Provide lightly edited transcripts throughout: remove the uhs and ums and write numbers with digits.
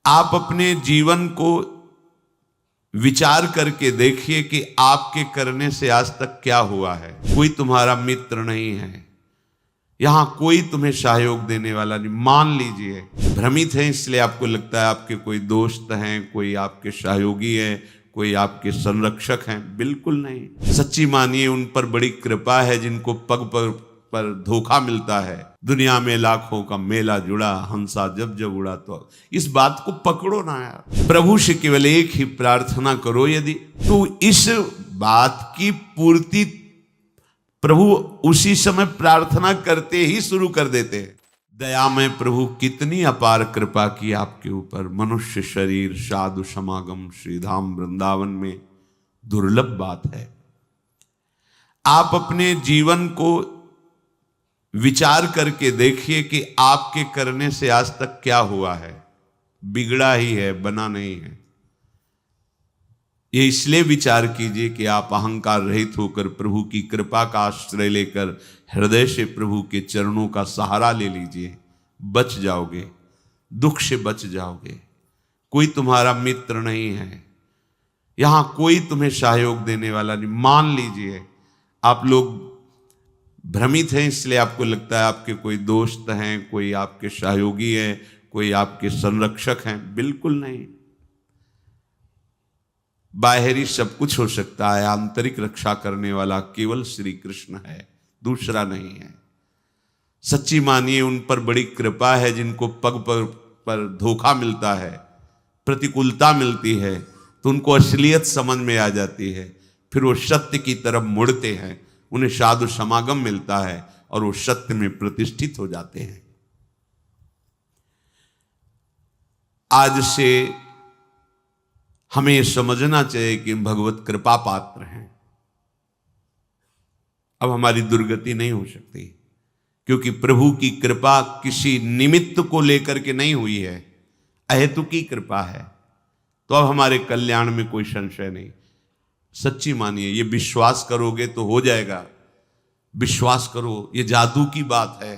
आप अपने जीवन को विचार करके देखिए कि आपके करने से आज तक क्या हुआ है। कोई तुम्हारा मित्र नहीं है, यहां कोई तुम्हें सहयोग देने वाला नहीं। मान लीजिए भ्रमित है, इसलिए आपको लगता है आपके कोई दोस्त हैं, कोई आपके सहयोगी हैं, कोई आपके संरक्षक हैं। बिल्कुल नहीं। सच्ची मानिए उन पर बड़ी कृपा है जिनको पग पग पर धोखा मिलता है। दुनिया में लाखों का मेला जुड़ा, हंसा जब जब उड़ा। तो इस बात को पकड़ो ना यार। प्रभु से केवल एक ही प्रार्थना करो, यदि तो इस बात की पूर्ति प्रभु उसी समय प्रार्थना करते ही शुरू कर देते हैं। दया में प्रभु कितनी अपार कृपा की आपके ऊपर। मनुष्य शरीर साधु समागम श्रीधाम वृंदावन में दुर्लभ बात है। आप अपने जीवन को विचार करके देखिए कि आपके करने से आज तक क्या हुआ है। बिगड़ा ही है, बना नहीं है। ये इसलिए विचार कीजिए कि आप अहंकार रहित होकर प्रभु की कृपा का आश्रय लेकर हृदय से प्रभु के चरणों का सहारा ले लीजिए। बच जाओगे, दुख से बच जाओगे। कोई तुम्हारा मित्र नहीं है, यहां कोई तुम्हें सहयोग देने वाला नहीं। मान लीजिए आप लोग भ्रमित हैं, इसलिए आपको लगता है आपके कोई दोस्त हैं, कोई आपके सहयोगी हैं, कोई आपके संरक्षक हैं। बिल्कुल नहीं। बाहरी सब कुछ हो सकता है, आंतरिक रक्षा करने वाला केवल श्री कृष्ण है, दूसरा नहीं है। सच्ची मानिए उन पर बड़ी कृपा है जिनको पग पग पर धोखा मिलता है, प्रतिकूलता मिलती है, तो उनको असलियत समझ में आ जाती है। फिर वो सत्य की तरफ मुड़ते हैं, उन्हें साधु समागम मिलता है और वो सत्य में प्रतिष्ठित हो जाते हैं। आज से हमें समझना चाहिए कि भगवत कृपा पात्र हैं। अब हमारी दुर्गति नहीं हो सकती, क्योंकि प्रभु की कृपा किसी निमित्त को लेकर के नहीं हुई है, अहेतुकी कृपा है। तो अब हमारे कल्याण में कोई संशय नहीं। सच्ची मानिए, ये विश्वास करोगे तो हो जाएगा। विश्वास करो, ये जादू की बात है।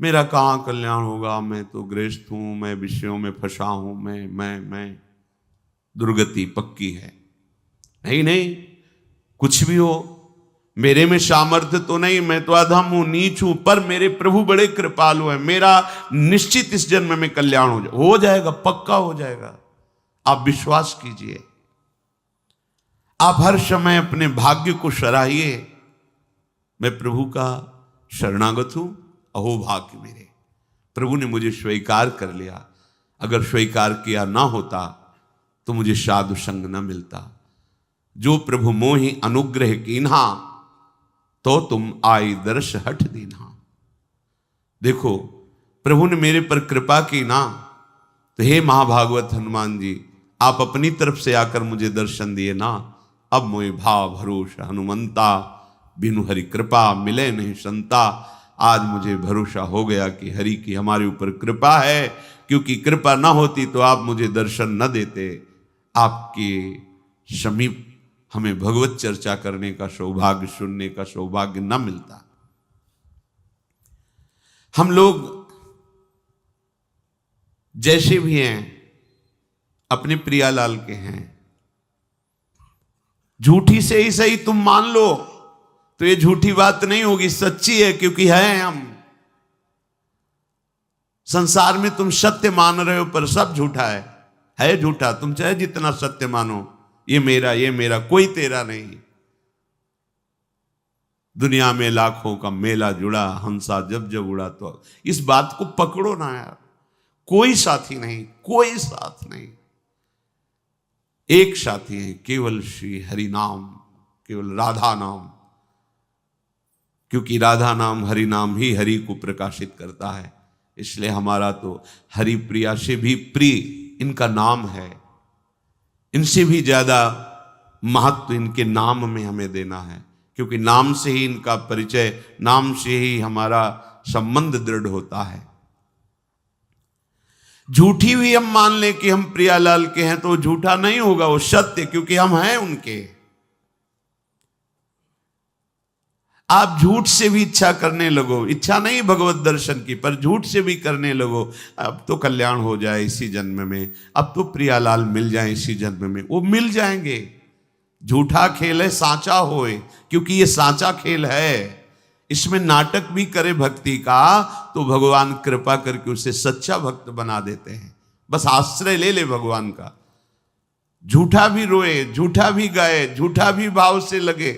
मेरा कहाँ कल्याण होगा, मैं तो गृहस्थ हूं, मैं विषयों में फंसा हूं, मैं दुर्गति पक्की है। नहीं नहीं, कुछ भी हो, मेरे में सामर्थ्य तो नहीं, मैं तो अधम हूं, नीच हूं, पर मेरे प्रभु बड़े कृपालु हैं। मेरा निश्चित इस जन्म में कल्याण हो जाएगा, पक्का हो जाएगा। आप विश्वास कीजिए। आप हर समय अपने भाग्य को सराहिए। मैं प्रभु का शरणागत हूं, अहो भाग्य मेरे। प्रभु ने मुझे स्वीकार कर लिया। अगर स्वीकार किया ना होता तो मुझे साधु संग न मिलता। जो प्रभु मोहि अनुग्रह कीन्हा, तो तुम आई दर्श हठ दीन्हा। देखो, प्रभु ने मेरे पर कृपा की ना, तो हे महाभागवत हनुमान जी, आप अपनी तरफ से आकर मुझे दर्शन दिए ना। अब मोहि भाव भरोसा हनुमंता, बिनु हरि कृपा मिले नहीं संता। आज मुझे भरोसा हो गया कि हरि की हमारे ऊपर कृपा है, क्योंकि कृपा ना होती तो आप मुझे दर्शन न देते। आपके समीप हमें भगवत चर्चा करने का सौभाग्य, सुनने का सौभाग्य न मिलता। हम लोग जैसे भी हैं अपने प्रियालाल के हैं। झूठी से ही सही तुम मान लो तो ये झूठी बात नहीं होगी, सच्ची है, क्योंकि है हम। संसार में तुम सत्य मान रहे हो पर सब झूठा है झूठा। तुम चाहे जितना सत्य मानो, ये मेरा, कोई तेरा नहीं। दुनिया में लाखों का मेला जुड़ा, हंसा जब जब उड़ा। तो इस बात को पकड़ो ना यार। कोई साथी नहीं, कोई साथ नहीं। एक साथी है, केवल श्री हरि नाम, केवल राधा नाम। क्योंकि राधा नाम, हरि नाम ही हरि को प्रकाशित करता है। इसलिए हमारा तो हरि प्रिया से भी प्रिय इनका नाम है। इनसे भी ज्यादा महत्व इनके नाम में हमें देना है, क्योंकि नाम से ही इनका परिचय, नाम से ही हमारा संबंध दृढ़ होता है। झूठी भी हम मान लें कि हम प्रियालाल के हैं तो झूठा नहीं होगा, वो सत्य, क्योंकि हम हैं उनके। आप झूठ से भी इच्छा करने लगो, इच्छा नहीं भगवत दर्शन की, पर झूठ से भी करने लगो, अब तो कल्याण हो जाए इसी जन्म में, अब तो प्रियालाल मिल जाए इसी जन्म में, वो मिल जाएंगे। झूठा खेल है सांचा होए, क्योंकि ये सांचा खेल है, इसमें नाटक भी करे भक्ति का तो भगवान कृपा करके उसे सच्चा भक्त बना देते हैं। बस आश्रय ले ले भगवान का, झूठा भी रोए, झूठा भी गाए, झूठा भी भाव से लगे,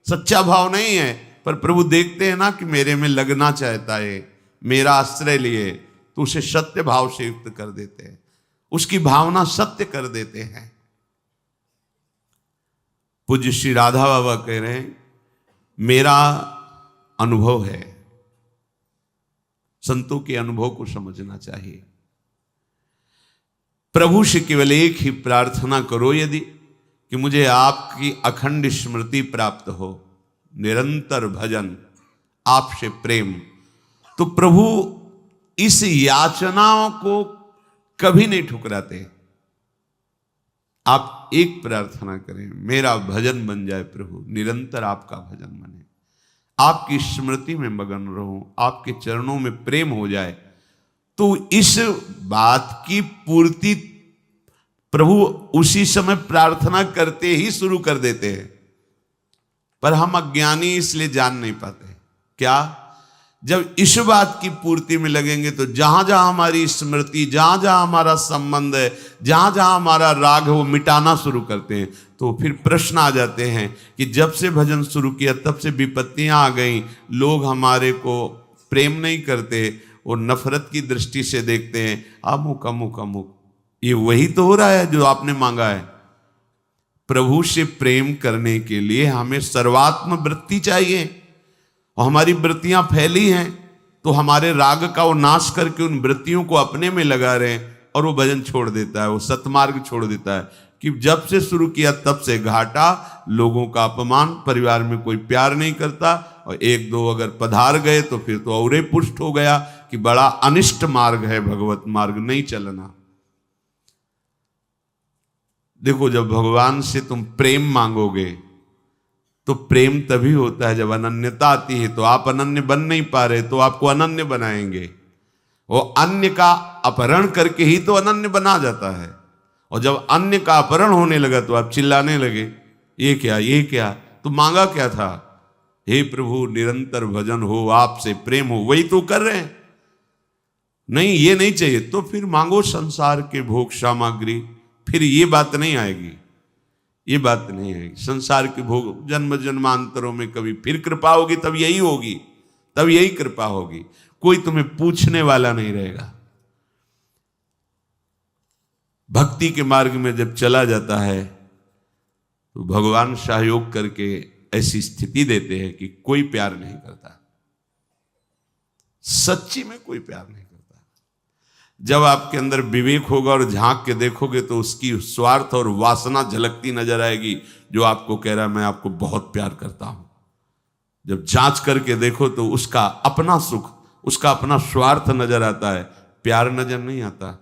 सच्चा भाव नहीं है, पर प्रभु देखते हैं ना कि मेरे में लगना चाहता है, मेरा आश्रय लिए, तो उसे सत्य भाव से युक्त कर देते हैं, उसकी भावना सत्य कर देते हैं। पूज्य श्री राधा बाबा कह रहे हैं, मेरा अनुभव है, संतों के अनुभव को समझना चाहिए। प्रभु से केवल एक ही प्रार्थना करो यदि, कि मुझे आपकी अखंड स्मृति प्राप्त हो, निरंतर भजन, आपसे प्रेम, तो प्रभु इस याचनाओं को कभी नहीं ठुकराते। आप एक प्रार्थना करें, मेरा भजन बन जाए प्रभु, निरंतर आपका भजन बने, आपकी स्मृति में मगन रहूं, आपके चरणों में प्रेम हो जाए, तो इस बात की पूर्ति प्रभु उसी समय प्रार्थना करते ही शुरू कर देते हैं। पर हम अज्ञानी इसलिए जान नहीं पाते। क्या? जब इस बात की पूर्ति में लगेंगे तो जहां जहां हमारी स्मृति, जहां जहां हमारा संबंध है, जहां जहां हमारा राग है, वो मिटाना शुरू करते हैं। तो फिर प्रश्न आ जाते हैं कि जब से भजन शुरू किया तब से विपत्तियां आ गई, लोग हमारे को प्रेम नहीं करते, वो नफरत की दृष्टि से देखते हैं, अमुक अमुक अमुक। ये वही तो हो रहा है जो आपने मांगा है। प्रभु से प्रेम करने के लिए हमें सर्वात्म वृत्ति चाहिए, और हमारी वृत्तियां फैली हैं, तो हमारे राग का वो नाश करके उन वृत्तियों को अपने में लगा रहे हैं, और वो भजन छोड़ देता है, वो सतमार्ग छोड़ देता है। कि जब से शुरू किया तब से घाटा, लोगों का अपमान, परिवार में कोई प्यार नहीं करता, और एक दो अगर पधार गए तो फिर तो और पुष्ट हो गया कि बड़ा अनिष्ट मार्ग है, भगवत मार्ग नहीं चलना। देखो, जब भगवान से तुम प्रेम मांगोगे तो प्रेम तभी होता है जब अनन्यता आती है। तो आप अनन्य बन नहीं पा रहे, तो आपको अनन्य बनाएंगे। वो अन्य का अपहरण करके ही तो अनन्य बना जाता है, और जब अन्य का अपहरण होने लगा तो आप चिल्लाने लगे, ये क्या, ये क्या? तो मांगा क्या था? हे प्रभु, निरंतर भजन हो, आपसे प्रेम हो, वही तो कर रहे हैं। नहीं, ये नहीं चाहिए तो फिर मांगो संसार के भोग सामग्री, फिर ये बात नहीं आएगी, ये बात नहीं आएगी। संसार के भोग जन्म जन्मांतरों में कभी फिर कृपा होगी, तब यही होगी, तब यही कृपा होगी। कोई तुम्हें पूछने वाला नहीं रहेगा। भक्ति के मार्ग में जब चला जाता है तो भगवान सहयोग करके ऐसी स्थिति देते हैं कि कोई प्यार नहीं करता, सच्ची में कोई प्यार नहीं करता। जब आपके अंदर विवेक होगा और झांक के देखोगे तो उसकी स्वार्थ और वासना झलकती नजर आएगी, जो आपको कह रहा है मैं आपको बहुत प्यार करता हूं। जब जांच करके देखो तो उसका अपना सुख, उसका अपना स्वार्थ नजर आता है, प्यार नजर नहीं आता।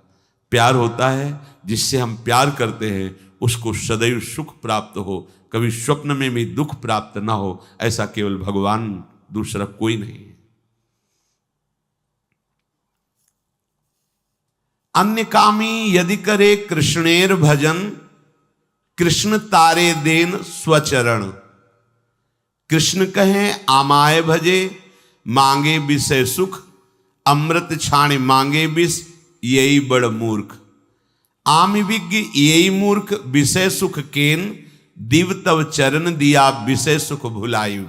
प्यार होता है जिससे हम प्यार करते हैं, उसको सदैव सुख प्राप्त हो, कभी स्वप्न में भी दुख प्राप्त ना हो, ऐसा केवल भगवान, दूसरा कोई नहीं है। अन्य कामी यदि करे कृष्णेर भजन, कृष्ण तारे देन स्वचरण। कृष्ण कहें आमाय भजे, मांगे विषय सुख, अमृत छाणे मांगे विष, यही बड़ मूर्ख। आम विज्ञ यही मूर्ख, विषय सुख केन, दिव तव चरण दिया विषय सुख भुलायु।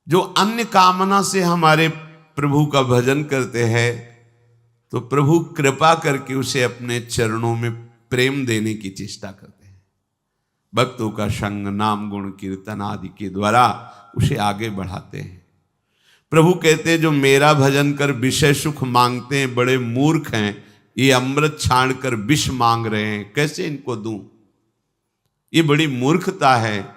जो अन्य कामना से हमारे प्रभु का भजन करते हैं, तो प्रभु कृपा करके उसे अपने चरणों में प्रेम देने की चेष्टा करते हैं। भक्तों का संग, नाम, गुण, कीर्तन आदि के द्वारा उसे आगे बढ़ाते हैं। प्रभु कहते हैं जो मेरा भजन कर विषय सुख मांगते हैं बड़े मूर्ख हैं, ये अमृत छाण कर विष मांग रहे हैं, कैसे इनको दूं? ये बड़ी मूर्खता है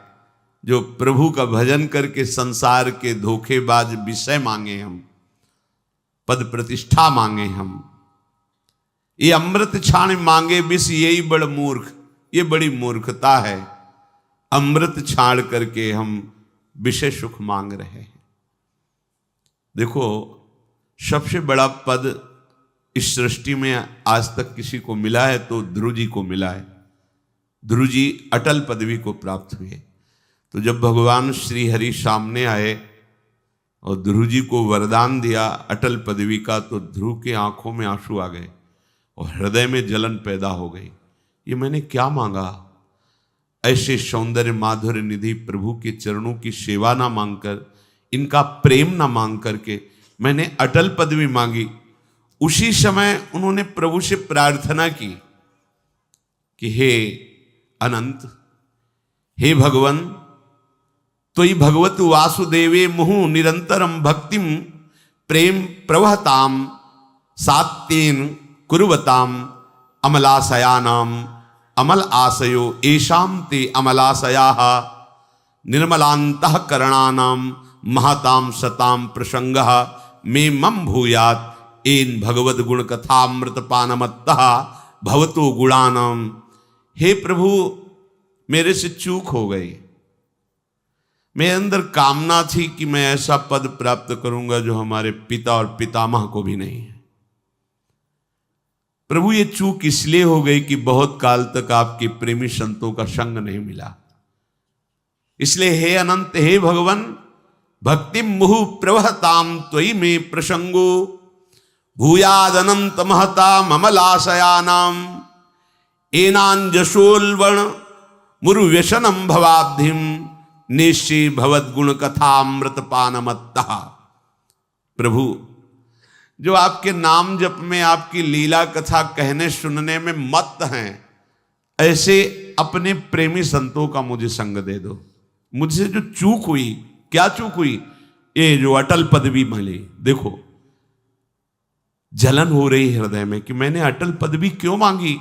जो प्रभु का भजन करके संसार के धोखेबाज विषय मांगे हम, पद प्रतिष्ठा मांगे हम, ये अमृत छाण मांगे विष, यही बड़ मूर्ख, ये बड़ी मूर्खता है। अमृत छाण करके हम विषय सुख मांग रहे हैं। देखो, सबसे बड़ा पद इस सृष्टि में आज तक किसी को मिला है तो ध्रुव जी को मिला है। ध्रुव जी अटल पदवी को प्राप्त हुए। तो जब भगवान श्री हरि सामने आए और ध्रुव जी को वरदान दिया अटल पदवी का, तो ध्रुव के आंखों में आंसू आ गए और हृदय में जलन पैदा हो गई। ये मैंने क्या मांगा? ऐसे सौंदर्य माधुर्य निधि प्रभु के चरणों की सेवा ना मांगकर, इनका प्रेम ना मांग करके मैंने अटल पदवी मांगी। उसी समय उन्होंने प्रभु से प्रार्थना की कि हे अनंत, हे भगवान, तोयि भगवत वासुदेवे मुहु निरंतरम भक्तिम प्रेम प्रवहताम सात्येन कुर्वताम अमलाशयानाम अमल आशयो एषाम ते अमलाशयाः निर्मलान्तः करणानाम महताम सताम प्रसंगः मे मम भूयात् एन भगवद गुण कथामृत पानमत्तः भवतो गुणानाम। हे प्रभु, मेरे से चूक हो गई। मेरे अंदर कामना थी कि मैं ऐसा पद प्राप्त करूंगा जो हमारे पिता और पितामह को भी नहीं है। प्रभु, ये चूक इसलिए हो गई कि बहुत काल तक आपके प्रेमी संतों का संग नहीं मिला। इसलिए हे अनंत, हे भगवान, भक्ति मुहु प्रवहताम त्वयि में प्रसंगो भूयाद अनंत महता ममलाशयानाम एनांजसोल्वण मुरु व्यसनम भवाब्धिम निश्चि भवद गुण कथामृत पानमत्तः। प्रभु, जो आपके नाम जप में, आपकी लीला कथा कहने सुनने में मत्त हैं, ऐसे अपने प्रेमी संतों का मुझे संग दे दो। मुझसे जो चूक हुई, क्या चूक हुई? ये जो अटल पदवी मिली। देखो, जलन हो रही हृदय में कि मैंने अटल पदवी क्यों मांगी,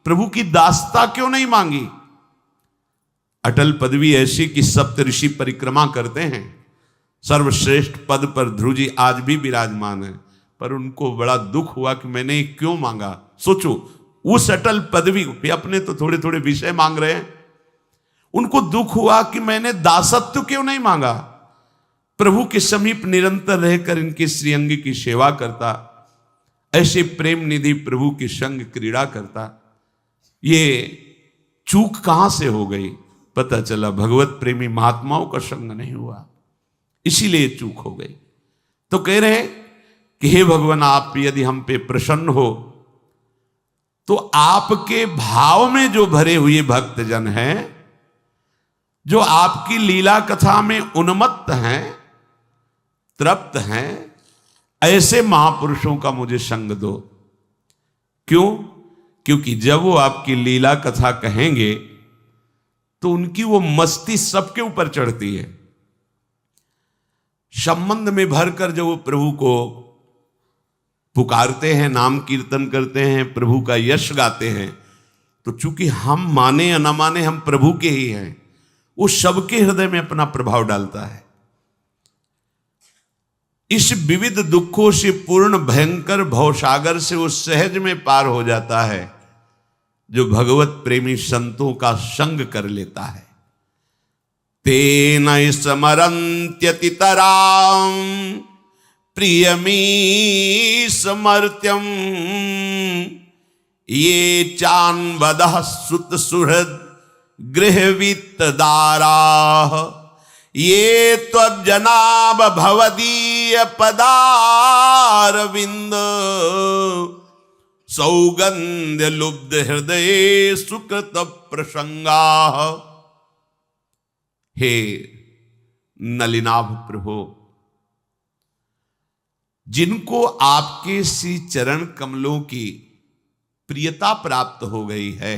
प्रभु की दासता क्यों नहीं मांगी। अटल पदवी ऐसी कि सप्त ऋषि परिक्रमा करते हैं, सर्वश्रेष्ठ पद पर ध्रुव जी आज भी विराजमान है, पर उनको बड़ा दुख हुआ कि मैंने क्यों मांगा। सोचो, उस अटल पदवी पे अपने तो थोड़े थोड़े विषय मांग रहे हैं, उनको दुख हुआ कि मैंने दासत्व क्यों नहीं मांगा। प्रभु के समीप निरंतर रहकर इनके श्रीअंग की सेवा करता, ऐसे प्रेम निधि प्रभु के संग क्रीड़ा करता। ये चूक कहां से हो गई? पता चला भगवत प्रेमी महात्माओं का संग नहीं हुआ, इसीलिए चूक हो गई। तो कह रहे हैं कि हे भगवान, आप यदि हम पे प्रसन्न हो तो आपके भाव में जो भरे हुए भक्तजन हैं, जो आपकी लीला कथा में उन्मत्त हैं, तृप्त हैं, ऐसे महापुरुषों का मुझे संग दो। क्यों? क्योंकि जब वो आपकी लीला कथा कहेंगे तो उनकी वो मस्ती सबके ऊपर चढ़ती है। संबंध में भरकर जब वो प्रभु को पुकारते हैं, नाम कीर्तन करते हैं, प्रभु का यश गाते हैं, तो चूंकि हम माने या ना माने, हम प्रभु के ही हैं, वो सबके हृदय में अपना प्रभाव डालता है। इस विविध दुखों से पूर्ण भयंकर भवसागर से वो सहज में पार हो जाता है जो भगवत प्रेमी संतों का संग कर लेता है। तेन स्मरन्त्यतितरां प्रियमी समर्त्यम ये चान्वदः सुत सुहृद गृहवित्तदाराः ये त्वज्जनाभ भवदीय पदारविंद सौगंध्य लुब्ध हृदय सुकृत प्रसंगा। हे नलिनाभ प्रभु, जिनको आपके श्री चरण कमलों की प्रियता प्राप्त हो गई है,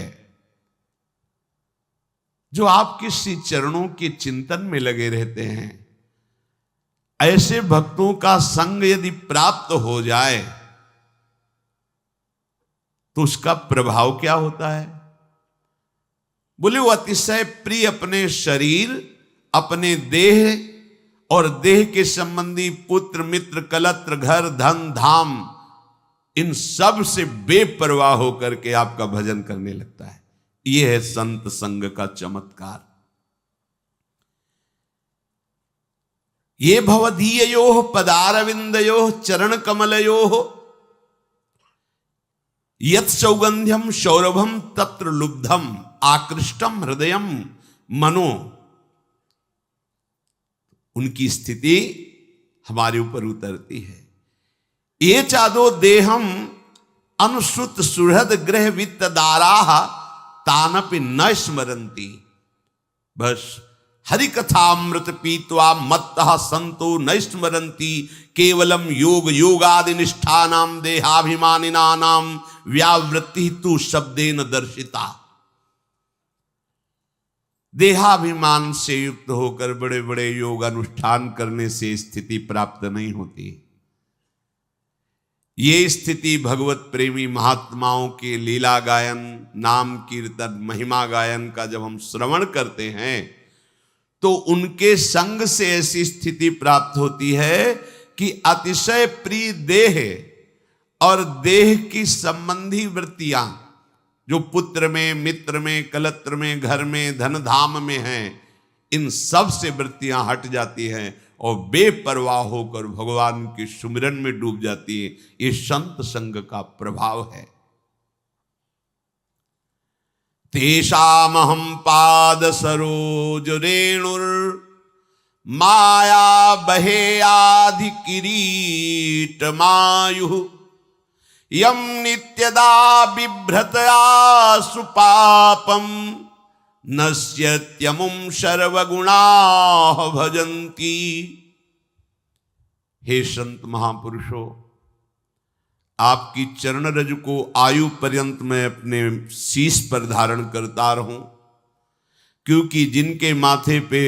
जो आपके श्री चरणों के चिंतन में लगे रहते हैं, ऐसे भक्तों का संग यदि प्राप्त हो जाए तो उसका प्रभाव क्या होता है? बोले, वो अतिशय प्रिय अपने शरीर, अपने देह और देह के संबंधी पुत्र मित्र कलत्र घर धन धाम, इन सब से बेपरवाह होकर के आपका भजन करने लगता है। यह है संत संग का चमत्कार। ये भवदीययोः पदारविंदयोः चरण कमलयोः यत् सौगंध्यम सौरभम तत्र लुब्धम आकृष्टम हृदयम मनो। उनकी स्थिति हमारे ऊपर उतरती है। ये चादो देहम अनुश्रुत सुहृद ग्रह वित्त दाराह तानपि न स्मरन्ति। बस हरि कथामृत पीत्वा मत्तः संतो न स्मरन्ति केवलम योग योगादि निष्ठानाम देहाभिमानिनानाम व्यावृत्ति तु शब्देन दर्शिता। देहाभिमान से युक्त होकर बड़े बड़े योग अनुष्ठान करने से स्थिति प्राप्त नहीं होती। ये स्थिति भगवत प्रेमी महात्माओं के लीला गायन, नाम कीर्तन, महिमा गायन का जब हम श्रवण करते हैं तो उनके संग से ऐसी स्थिति प्राप्त होती है कि अतिशय प्रिय देह और देह की संबंधी वृत्तियां जो पुत्र में, मित्र में, कलत्र में, घर में, धन धाम में हैं, इन सब से वृत्तियां हट जाती हैं और बेपरवाह होकर भगवान के सुमिरन में डूब जाती है। ये संत संग का प्रभाव है। तेषामहं पाद सरोज रेणुर माया बहेयाधि किरीट मायु यम नित्यदा बिभ्रतया सुपापम नश्यत्यमुं सर्वगुणाः भजन्ति। हे संत महापुरुषों, आपकी चरण रज को आयु पर्यंत मैं अपने शीश पर धारण करता रहूं, क्योंकि जिनके माथे पे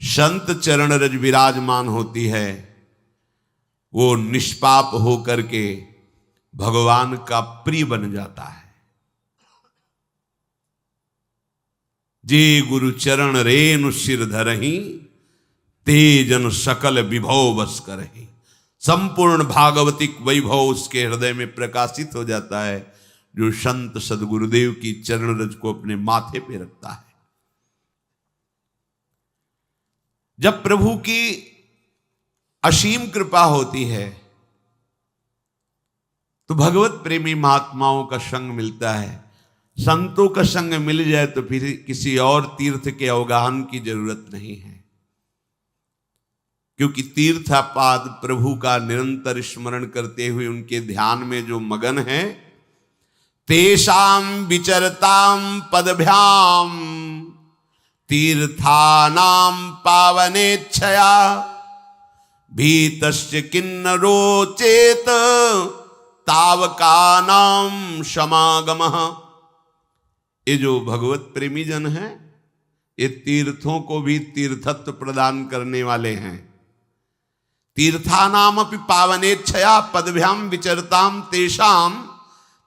संत चरण रज विराजमान होती है वो निष्पाप होकर के भगवान का प्रिय बन जाता है। जे गुरु चरण रेणु सिर धरहि तेजन सकल विभव बस करहि। संपूर्ण भागवतिक वैभव उसके हृदय में प्रकाशित हो जाता है जो संत सदगुरुदेव की चरण रज को अपने माथे पे रखता है। जब प्रभु की असीम कृपा होती है तो भगवत प्रेमी महात्माओं का संग मिलता है। संतों का संग मिल जाए तो फिर किसी और तीर्थ के अवगाहन की जरूरत नहीं है, क्योंकि तीर्थापाद प्रभु का निरंतर स्मरण करते हुए उनके ध्यान में जो मगन है, तेषाम विचरताम पदभ्याम तीर्थानाम पावनेच्छया भीतस्य किन्नरो चेत तावकानाम समागमः। ये जो भगवत प्रेमी जन हैं, ये तीर्थों को भी तीर्थत्व प्रदान करने वाले हैं। तीर्थानामपि पावनेच्छया पदभ्याम विचरताम तेषाम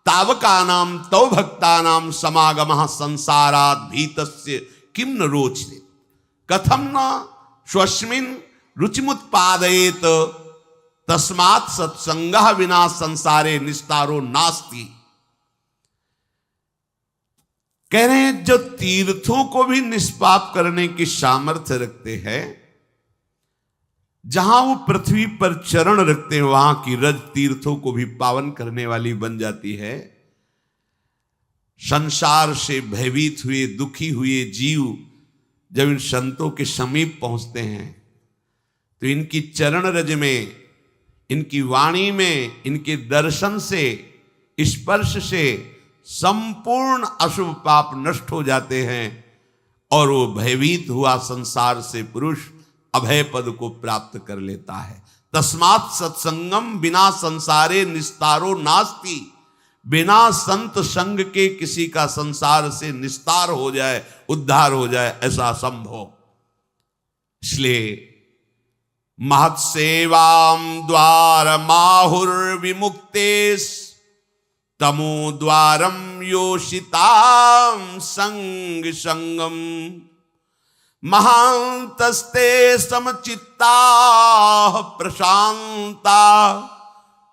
तावकानाम तौ भक्तानाम समागमः संसारात् भीतस्य किम न रोचते कथम न स्वस्मिन् रुचिमुत्पादयेत तस्मात् सत्संगः विना संसारे निस्तारो नास्ति। कह रहे हैं जो तीर्थों को भी निष्पाप करने की सामर्थ्य रखते हैं, जहां वो पृथ्वी पर चरण रखते हैं वहां की रज तीर्थों को भी पावन करने वाली बन जाती है। संसार से भयभीत हुए, दुखी हुए जीव जब इन संतों के समीप पहुंचते हैं तो इनकी चरण रज में, इनकी वाणी में, इनके दर्शन से, स्पर्श से संपूर्ण अशुभ पाप नष्ट हो जाते हैं और वो भयभीत हुआ संसार से पुरुष अभय पद को प्राप्त कर लेता है। तस्मात् सत्संगम बिना संसारे निस्तारो नास्ति। बिना संत संग के किसी का संसार से निस्तार हो जाए, उद्धार हो जाए, ऐसा असंभव। इसलिए महत्सेवाम द्वार माहुर विमुक्तेश तमो द्वारम योषिताम संग संगम महांतस्ते समचित्ता प्रशांता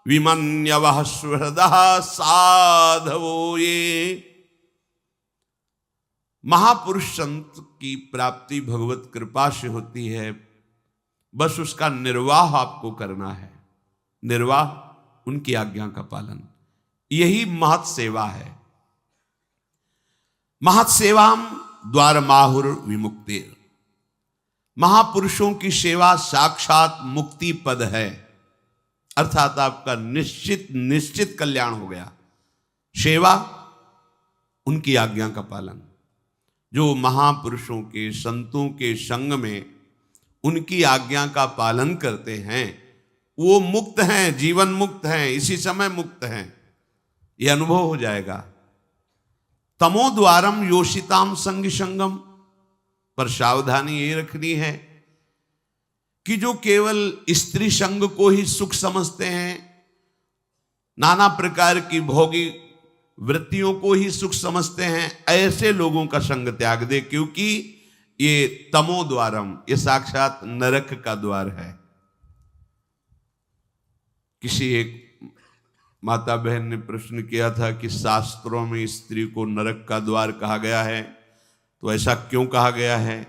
विमन्यवः सुहृदः साधवो ये। महापुरुष संत की प्राप्ति भगवत कृपा से होती है। बस उसका निर्वाह आपको करना है, निर्वाह उनकी आज्ञा का पालन। यही महत् सेवा है। महत् सेवाम द्वार माहुर विमुक्तिर। महापुरुषों की सेवा साक्षात मुक्ति पद है, अर्थात आपका निश्चित कल्याण हो गया। सेवा उनकी आज्ञा का पालन। जो महापुरुषों के, संतों के संग में उनकी आज्ञा का पालन करते हैं वो मुक्त हैं, जीवन मुक्त हैं, इसी समय मुक्त हैं, ये अनुभव हो जाएगा। तमो द्वारम योषिताम संग संगम। पर सावधानी ये रखनी है कि जो केवल स्त्री संग को ही सुख समझते हैं, नाना प्रकार की भोगी वृत्तियों को ही सुख समझते हैं, ऐसे लोगों का संग त्याग दे, क्योंकि ये तमो द्वारम, ये साक्षात नरक का द्वार है। किसी एक माता बहन ने प्रश्न किया था कि शास्त्रों में स्त्री को नरक का द्वार कहा गया है, तो ऐसा क्यों कहा गया है?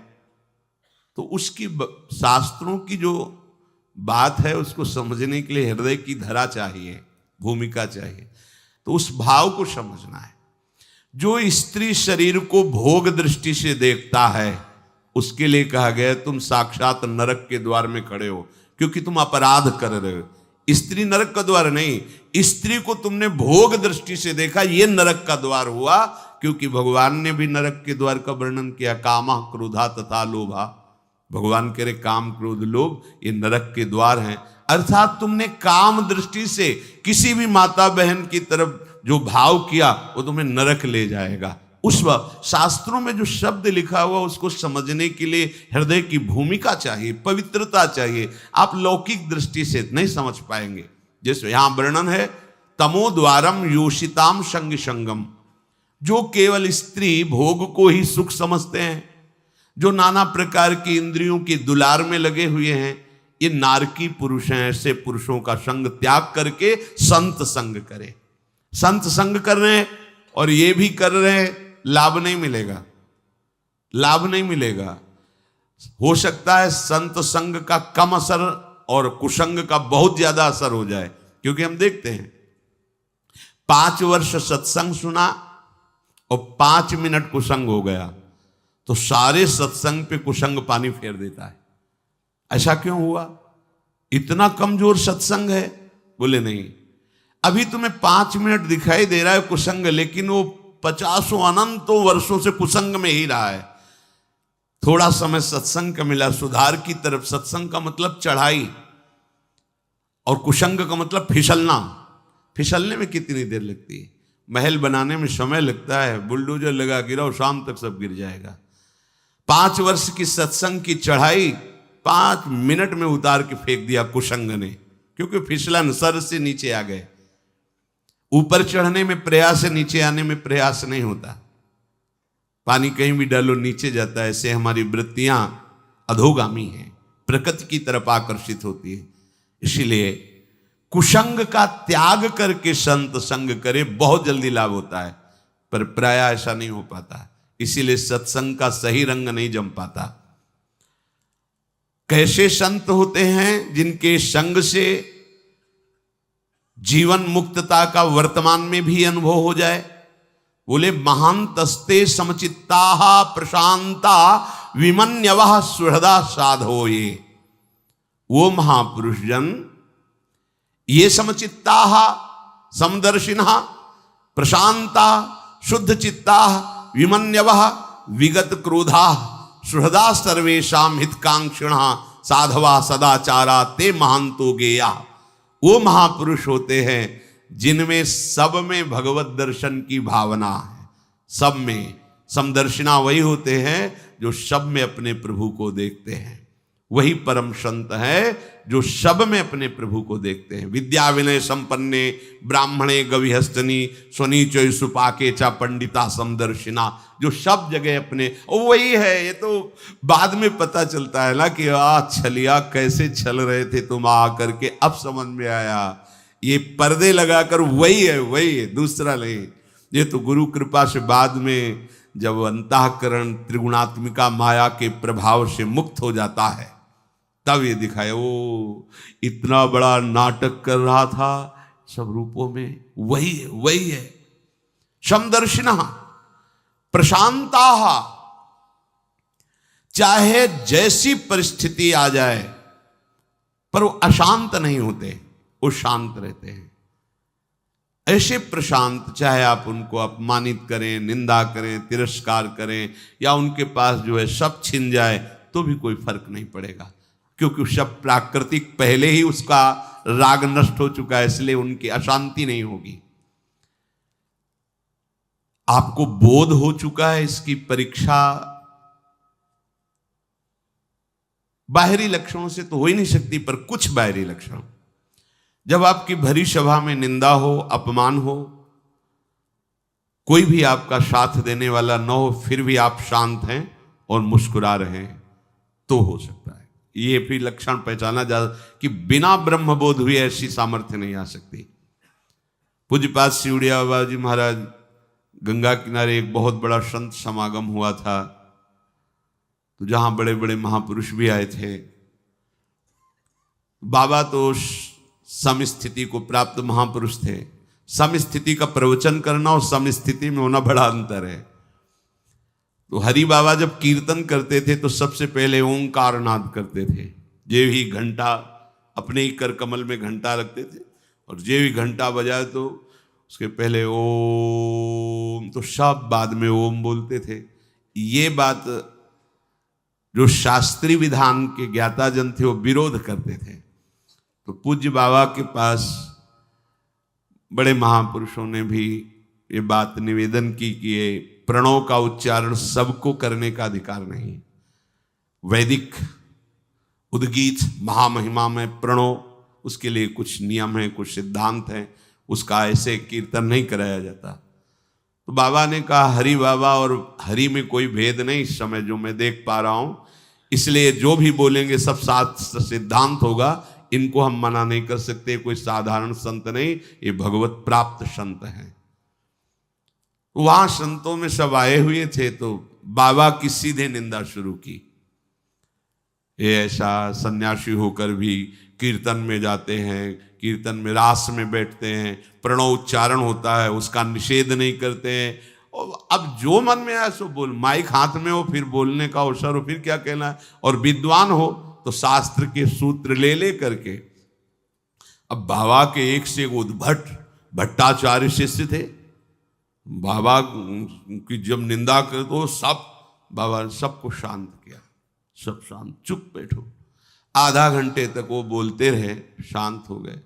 तो उसकी शास्त्रों की जो बात है उसको समझने के लिए हृदय की धरा चाहिए, भूमिका चाहिए, तो उस भाव को समझना है। जो स्त्री शरीर को भोग दृष्टि से देखता है उसके लिए कहा गया तुम साक्षात नरक के द्वार में खड़े हो, क्योंकि तुम अपराध कर रहे हो। स्त्री नरक का द्वार नहीं, स्त्री को तुमने भोग दृष्टि से देखा, ये नरक का द्वार हुआ, क्योंकि भगवान ने भी नरक के द्वार का वर्णन किया। कामा क्रोधा तथा लोभा, भगवान कह रहे काम क्रोध लोभ ये नरक के द्वार हैं। अर्थात तुमने काम दृष्टि से किसी भी माता बहन की तरफ जो भाव किया वो तुम्हें नरक ले जाएगा। उस वक्त शास्त्रों में जो शब्द लिखा हुआ उसको समझने के लिए हृदय की भूमिका चाहिए, पवित्रता चाहिए। आप लौकिक दृष्टि से नहीं समझ पाएंगे। जैसे यहां वर्णन है तमो द्वारम योषिताम संग संगम। जो केवल स्त्री भोग को ही सुख समझते हैं, जो नाना प्रकार की इंद्रियों की दुलार में लगे हुए हैं, ये नारकी पुरुष हैं। ऐसे पुरुषों का संग त्याग करके संत संग करें। संत संग कर रहे हैं और ये भी कर रहे हैं, लाभ नहीं मिलेगा, लाभ नहीं मिलेगा। हो सकता है संत संग का कम असर और कुसंग का बहुत ज्यादा असर हो जाए, क्योंकि हम देखते हैं 5 वर्ष सत्संग सुना और 5 मिनट कुसंग हो गया तो सारे सत्संग पे कुसंग पानी फेर देता है। ऐसा क्यों हुआ? इतना कमजोर सत्संग है? बोले नहीं, अभी तुम्हें 5 मिनट दिखाई दे रहा है कुसंग, लेकिन वो 50 अनंतों वर्षों से कुसंग में ही रहा है। थोड़ा समय सत्संग का मिला, सुधार की तरफ। सत्संग का मतलब चढ़ाई और कुसंग का मतलब फिसलना। फिसलने में कितनी देर लगती है? महल बनाने में समय लगता है, बुलडोजर लगा गिराओ, शाम तक सब गिर जाएगा। 5 वर्ष की सत्संग की चढ़ाई 5 मिनट में उतार के फेंक दिया कुसंग ने, क्योंकि फिसलन, सर से नीचे आ गए। ऊपर चढ़ने में प्रयास है, नीचे आने में प्रयास नहीं होता। पानी कहीं भी डालो नीचे जाता है। ऐसे हमारी वृत्तियां अधोगामी हैं, प्रकृति की तरफ आकर्षित होती है। इसीलिए कुसंग का त्याग करके संत संग करे, बहुत जल्दी लाभ होता है, पर प्राय ऐसा नहीं हो पाता। इसीलिए सत्संग का सही रंग नहीं जम पाता। कैसे संत होते हैं? जिनके संग से जीवन मुक्तता का वर्तमान में भी अनुभव हो जाए। बोले महांतस्ते समचित्ता प्रशांता विमन्यवः सुहृदा साधो। ये वो महापुरुष जन, ये समचित्ता समदर्शिनः प्रशांता शुद्ध चित्ता विमन्यवः विगत क्रोधा सुहृदा सर्वेषां हितकांक्षिणः साधवा सदाचारा ते महांतो गेया। वो महापुरुष होते हैं जिनमें सब में भगवत दर्शन की भावना है। सब में समदर्शिना वही होते हैं जो सब में अपने प्रभु को देखते हैं। वही परम संत है जो सब में अपने प्रभु को देखते हैं। विद्या विनय संपन्ने ब्राह्मणे गविहस्तनी स्वनीचो सुपाके चा पंडिता समदर्शिना, जो सब जगह अपने, और वही है। ये तो बाद में पता चलता है ना कि छलिया कैसे छल रहे थे तुम आ करके, अब समझ में आया। ये पर्दे लगाकर वही है, दूसरा नहीं। ये तो गुरु कृपा से बाद में जब अंतःकरण त्रिगुणात्मिका माया के प्रभाव से मुक्त हो जाता है तब ये दिखाया वो इतना बड़ा नाटक कर रहा था, सब रूपों में वही है, वही है। समदर्शिनः प्रशांताः, चाहे जैसी परिस्थिति आ जाए पर वो अशांत नहीं होते, वो शांत रहते हैं। ऐसे प्रशांत, चाहे आप उनको अपमानित करें, निंदा करें, तिरस्कार करें, या उनके पास जो है सब छिन जाए तो भी कोई फर्क नहीं पड़ेगा, क्योंकि सब प्राकृतिक पहले ही उसका राग नष्ट हो चुका है, इसलिए उनकी अशांति नहीं होगी। आपको बोध हो चुका है, इसकी परीक्षा बाहरी लक्षणों से तो हो ही नहीं सकती, पर कुछ बाहरी लक्षण, जब आपकी भरी सभा में निंदा हो, अपमान हो, कोई भी आपका साथ देने वाला न हो, फिर भी आप शांत हैं और मुस्कुरा रहे हैं, तो हो सकता है। ये भी लक्षण पहचाना जा कि बिना ब्रह्मबोध हुए ऐसी सामर्थ्य नहीं आ सकती। पूज्यपाद सिवड़िया बाबा जी महाराज, गंगा किनारे एक बहुत बड़ा संत समागम हुआ था, तो जहां बड़े बड़े महापुरुष भी आए थे। बाबा तो समस्थिति को प्राप्त महापुरुष थे। समस्थिति का प्रवचन करना और समस्थिति में होना बड़ा अंतर है। तो हरि बाबा जब कीर्तन करते थे तो सबसे पहले ओंकार नाद करते थे। जे भी घंटा, अपने ही कर कमल में घंटा रखते थे, और जे भी घंटा बजाए तो उसके पहले ओम, तो सब बाद में ओम बोलते थे। ये बात जो शास्त्रीय विधान के ज्ञाता जन थे वो विरोध करते थे। तो पूज्य बाबा के पास बड़े महापुरुषों ने भी ये बात निवेदन की कि ये प्रणव का उच्चारण सबको करने का अधिकार नहीं। वैदिक उद्गीत महामहिमा में प्रणव, उसके लिए कुछ नियम है, कुछ सिद्धांत हैं, उसका ऐसे कीर्तन नहीं कराया जाता। तो बाबा ने कहा हरि बाबा और हरि में कोई भेद नहीं इस समय जो मैं देख पा रहा हूं, इसलिए जो भी बोलेंगे सब शास्त्र सिद्धांत होगा, इनको हम मना नहीं कर सकते। कोई साधारण संत नहीं, ये भगवत प्राप्त संत हैं। वहां संतों में सब आए हुए थे, तो बाबा की सीधे निंदा शुरू की। ये ऐसा सन्यासी होकर भी कीर्तन में जाते हैं, कीर्तन में रास में बैठते हैं, प्रणव उच्चारण होता है उसका निषेध नहीं करते हैं। और अब जो मन में आए सो बोल, माइक हाथ में हो, फिर बोलने का अवसर हो, फिर क्या कहना है। और विद्वान हो तो शास्त्र के सूत्र ले ले करके। अब बाबा के एक से उद्भट भट्टाचार्य शिष्य थे। बाबा की जब निंदा करे तो सब, बाबा ने सबको शांत किया, सब शांत, चुप बैठो। आधा घंटे तक वो बोलते रहे, शांत हो गए।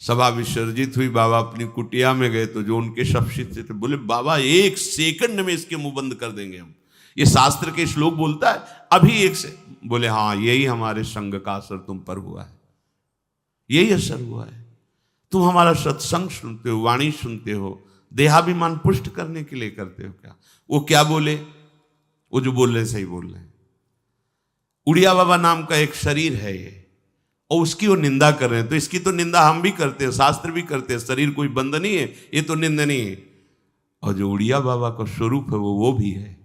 सभा विसर्जित हुई, बाबा अपनी कुटिया में गए, तो जो उनके सब शिष्य थे बोले बाबा एक सेकंड में इसके मुंह बंद कर देंगे हम, ये शास्त्र के श्लोक बोलता है अभी एक से। बोले हाँ, यही हमारे संग का असर तुम पर हुआ है, यही असर हुआ है। तुम हमारा सत्संग सुनते हो, वाणी सुनते हो, देहाभिमान पुष्ट करने के लिए करते हो क्या? वो क्या बोले, वो जो बोल रहे सही बोल रहे हैं। उड़िया बाबा नाम का एक शरीर है ये, और उसकी वो निंदा कर रहे हैं, तो इसकी तो निंदा हम भी करते हैं, शास्त्र भी करते हैं। शरीर कोई बंद नहीं है, ये तो निंदनीय है। और जो उड़िया बाबा का स्वरूप है वो भी है,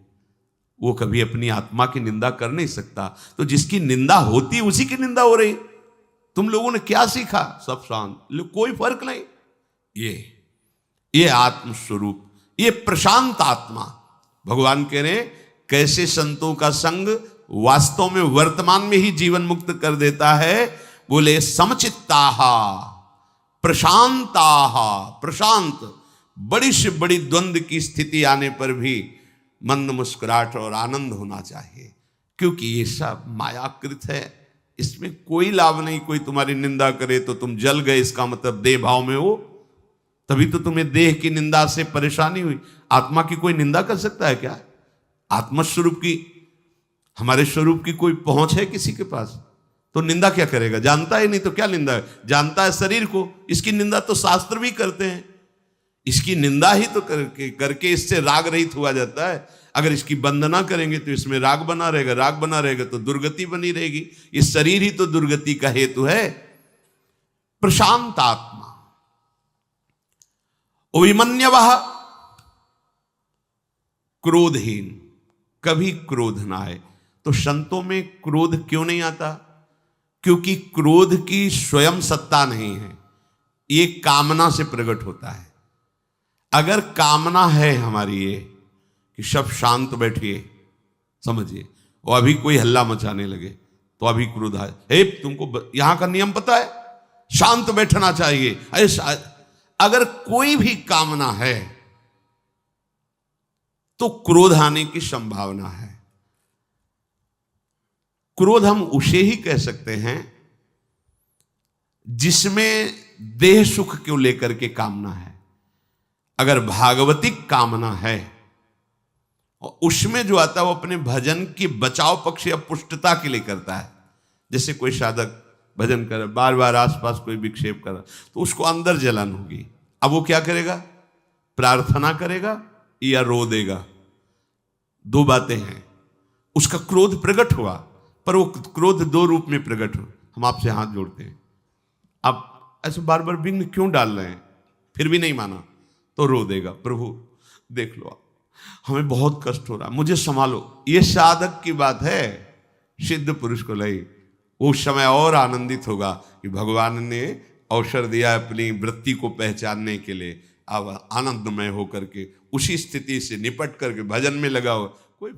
वो कभी अपनी आत्मा की निंदा कर नहीं सकता। तो जिसकी निंदा होती उसी की निंदा हो रही। तुम लोगों ने क्या सीखा? सब शांत, कोई फर्क नहीं। ये आत्म स्वरूप, ये प्रशांत आत्मा। भगवान कह रहे हैं कैसे संतों का संग वास्तव में वर्तमान में ही जीवन मुक्त कर देता है। बोले समचित्ताहा प्रशांताहा, प्रशांत, बड़ी से बड़ी द्वंद्व की स्थिति आने पर भी मंद मुस्कुराहट और आनंद होना चाहिए, क्योंकि ये सब मायाकृत है, इसमें कोई लाभ नहीं। कोई तुम्हारी निंदा करे तो तुम जल गए, इसका मतलब देह भाव में हो, तभी तो तुम्हें देह की निंदा से परेशानी हुई। आत्मा की कोई निंदा कर सकता है क्या? आत्मस्वरूप की, हमारे स्वरूप की कोई पहुंच है किसी के पास? तो निंदा क्या करेगा? जानता ही नहीं तो क्या निंदा है? जानता है शरीर को, इसकी निंदा तो शास्त्र भी करते हैं। इसकी निंदा ही तो करके इससे राग रहित हुआ जाता है। अगर इसकी वंदना करेंगे तो इसमें राग बना रहेगा, राग बना रहेगा तो दुर्गति बनी रहेगी। इस शरीर ही तो दुर्गति का हेतु है। प्रशांत आत्मा, अभिमन्यवः, क्रोधहीन, कभी क्रोध ना आए। तो संतों में क्रोध क्यों नहीं आता? क्योंकि क्रोध की स्वयं सत्ता नहीं है, ये कामना से प्रकट होता है। अगर कामना है हमारी ये कि सब शांत बैठिए, समझिए, और अभी कोई हल्ला मचाने लगे तो अभी क्रोध आए, हे तुमको यहां का नियम पता है, शांत बैठना चाहिए, ऐसा अगर कोई भी कामना है तो क्रोध आने की संभावना है। क्रोध हम उसे ही कह सकते हैं जिसमें देह सुख को लेकर के कामना है। अगर भागवतिक कामना है और उसमें जो आता है वो अपने भजन की बचाव पक्ष या पुष्टता के लिए करता है। जैसे कोई साधक भजन कर बार बार आसपास कोई विक्षेप कर तो उसको अंदर जलन होगी। अब वो क्या करेगा, प्रार्थना करेगा या रो देगा, दो बातें हैं। उसका क्रोध प्रकट हुआ, पर वो क्रोध दो रूप में प्रकट हो। हम आपसे हाथ जोड़ते हैं, आप ऐसे बार बार विघ्न क्यों डाल रहे हैं, फिर भी नहीं माना तो रो देगा, प्रभु देख लो हमें बहुत कष्ट हो रहा, मुझे संभालो। ये साधक की बात है, सिद्ध पुरुष को लई वो उस समय और आनंदित होगा कि भगवान ने अवसर दिया अपनी वृत्ति को पहचानने के लिए। अब आनंदमय होकर के उसी स्थिति से निपट करके भजन में लगा हो, कोई